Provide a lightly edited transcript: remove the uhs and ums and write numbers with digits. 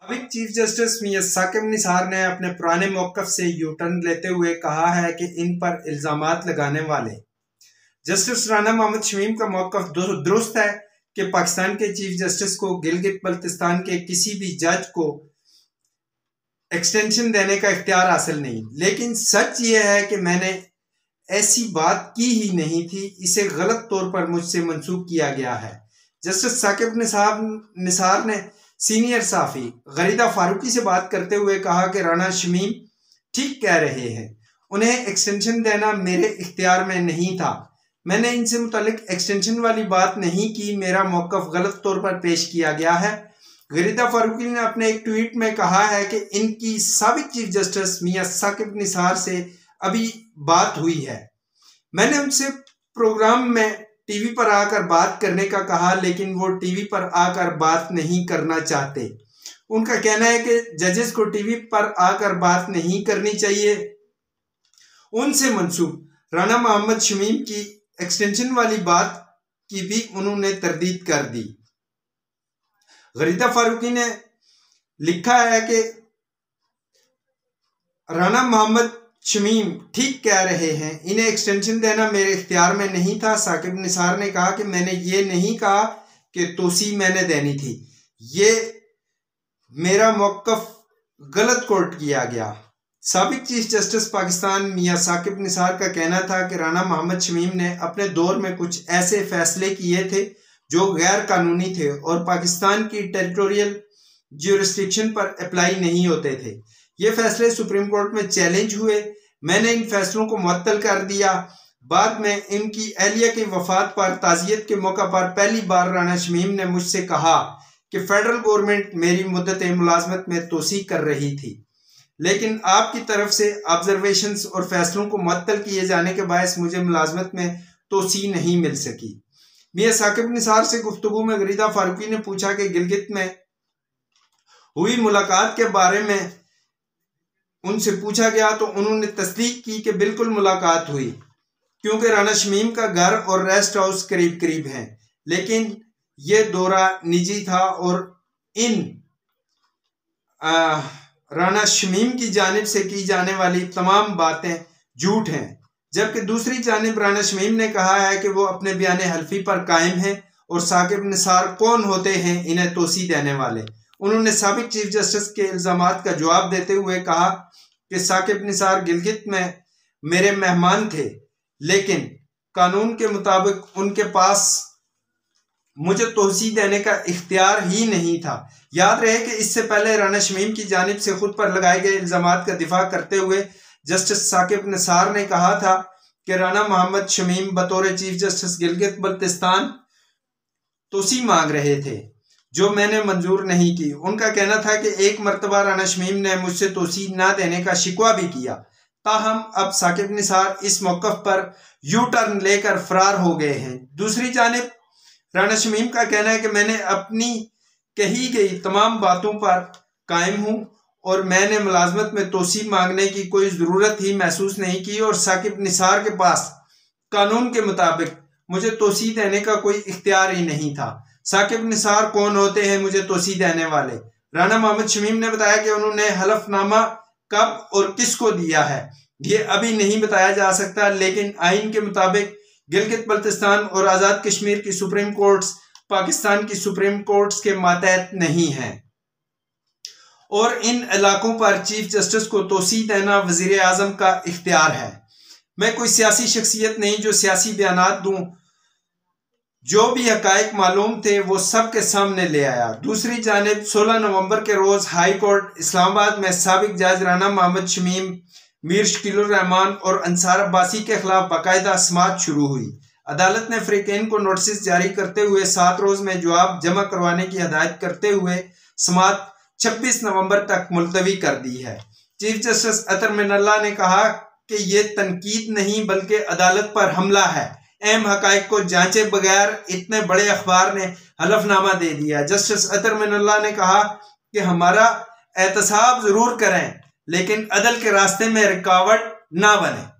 साबिक chief justice मियां साकिब निसार ने अपने पुराने मौक़िफ़ से यू टर्न लेते हुए कहा है कि इन पर इल्ज़ामात लगाने वाले जस्टिस राना मोहम्मद शमीम का मौक़िफ़ दुरुस्त है कि पाकिस्तान के चीफ जस्टिस को गिलगित बल्तिस्तान के किसी भी जज को एक्सटेंशन देने का इख्तियार हासिल नहीं, लेकिन सच ये है कि मैंने ऐसी बात की ही नहीं थी, इसे गलत तौर पर मुझसे मंसूब किया गया है। जस्टिस साकिब निसार ने सीनियर साफ़ी गरीदा फारूकी से बात करते हुए कहा कि राना शमीम ठीक कह रहे हैं, उन्हें एक्सटेंशन देना मेरे इख्तियार में नहीं था। मैंने इनसे मुतालिक एक्सटेंशन वाली बात नहीं की, मेरा मौक़िफ़ गलत तौर पर पेश किया गया है। गरीदा फारूकी ने अपने एक ट्वीट में कहा है कि इनकी साबिक चीफ जस्टिस मियां साकिब निसार से अभी बात हुई है। मैंने उनसे प्रोग्राम में टीवी पर आकर बात करने का कहा, लेकिन वो टीवी पर आकर बात नहीं करना चाहते। उनका कहना है कि जजेस को टीवी पर आकर बात नहीं करनी चाहिए। उनसे मंसूब राना मोहम्मद शमीम की एक्सटेंशन वाली बात की भी उन्होंने तरदीद कर दी। गरीदा फारूकी ने लिखा है कि राना मोहम्मद शमीम ठीक कह रहे हैं, इन्हें एक्सटेंशन देना मेरे इख्तियार में नहीं था। साकिब निसार ने कहा कि मैंने ये नहीं कहा कि तोसी मैंने देनी थी, ये मेरा मौक़िफ़ गलत कोर्ट किया गया। साबिक चीफ जस्टिस पाकिस्तान मियां साकिब निसार का कहना था कि राना मोहम्मद शमीम ने अपने दौर में कुछ ऐसे फैसले किए थे जो गैर कानूनी थे और पाकिस्तान की टेरिटोरियल ज्यूरिस्डिक्शन पर अप्लाई नहीं होते थे। ये फैसले सुप्रीम कोर्ट में चैलेंज हुए, मैंने इन फैसलों को मुअत्तल कर दिया। बाद में इनकी अहलिया की वफात पर ताज़ियत के मौका पर पहली बार राना शमीम ने मुझसे कहा कि फेडरल गवर्नमेंट मेरी मुद्दत मुलाजमत में तोसी कर रही थी, लेकिन आपकी तरफ से ऑब्जर्वेशंस और फैसलों को मुअत्तल किए जाने के बायस मुझे मुलाजमत में तोसी नहीं मिल सकी। मियां साकिब निसार से गुफ्तगू में गरीदा फारूकी ने पूछा कि गिलगित में हुई मुलाकात के बारे में उनसे पूछा गया तो उन्होंने तस्दीक की कि बिल्कुल मुलाकात हुई, क्योंकि राना शमीम का घर और रेस्ट हाउस करीब करीब हैं, लेकिन यह दौरा निजी था और इन राना शमीम की जानिब से की जाने वाली तमाम बातें झूठ हैं। जबकि दूसरी जानिब राना शमीम ने कहा है कि वो अपने बयाने हल्फी पर कायम हैं और साकिब निसार कौन होते हैं इन्हें तोसी देने वाले। उन्होंने साबिक चीफ जस्टिस के इल्ज़ामात का जवाब देते हुए कहा कि साकिब निसार गिलगित में मेरे मेहमान थे, लेकिन कानून के मुताबिक उनके पास मुझे तोसी देने का इख्तियार ही नहीं था। याद रहे कि इससे पहले राना शमीम की जानिब से खुद पर लगाए गए इल्ज़ामात का दिफा करते हुए जस्टिस साकिब निसार ने कहा था कि राना मोहम्मद शमीम बतौर चीफ जस्टिस गिलगित बल्तिस्तान तोसी मांग रहे थे, जो मैंने मंजूर नहीं की। उनका कहना था कि एक मरतबा राना शमीम ने मुझसे तोसी ना देने का शिकवा भी किया, ताहम अब साकिब निसार इस मौक़िफ़ पर यू टर्न लेकर फरार हो गए हैं। दूसरी जानिब राना शमीम का कहना है कि मैंने अपनी कही गई तमाम बातों पर कायम हूँ और मैंने मुलाजमत में तोसी मांगने की कोई ज़रूरत ही महसूस नहीं की और साकिब निसार के पास कानून के मुताबिक मुझे तोसी देने का कोई इख्तियार ही नहीं था। साकिब निसार कौन होते हैं मुझे तोसी देने वाले? राना मोहम्मद शमीम ने बताया कि उन्होंने हलफनामा कब और किसको दिया है ये अभी नहीं बताया जा सकता, लेकिन आइन के मुताबिक गिलगित बल्तिस्तान और आज़ाद कश्मीर की सुप्रीम कोर्ट्स पाकिस्तान की सुप्रीम कोर्ट्स के मातहत नहीं हैं और इन इलाकों पर चीफ जस्टिस को तोसी देना वज़ीर आज़म का इख्तियार है। मैं कोई सियासी शख्सियत नहीं जो सियासी बयानात दूं, जो भी हकायक मालूम थे वो सब के सामने ले आया। दूसरी जानिब 16 नवंबर के रोज़ हाई कोर्ट इस्लामाबाद में साबिक जज राना मोहम्मद शमीम, मीर शकीलुर रहमान और अंसार अब्बासी के खिलाफ बाकायदा समाअत शुरू हुई। अदालत ने फरीकैन को नोटिस जारी करते हुए 7 रोज़ में जवाब जमा करवाने की हिदायत करते हुए समाअत 26 नवंबर तक मुलतवी कर दी है। चीफ जस्टिस अतर मिनल्ला ने कहा कि ये तनकीद नहीं बल्कि अदालत पर हमला है। अहम हकायक को जांचे बगैर इतने बड़े अखबार ने हलफनामा दे दिया। जस्टिस अतर मिनल्ला ने कहा कि हमारा एहतसाब जरूर करें, लेकिन अदल के रास्ते में रुकावट ना बने।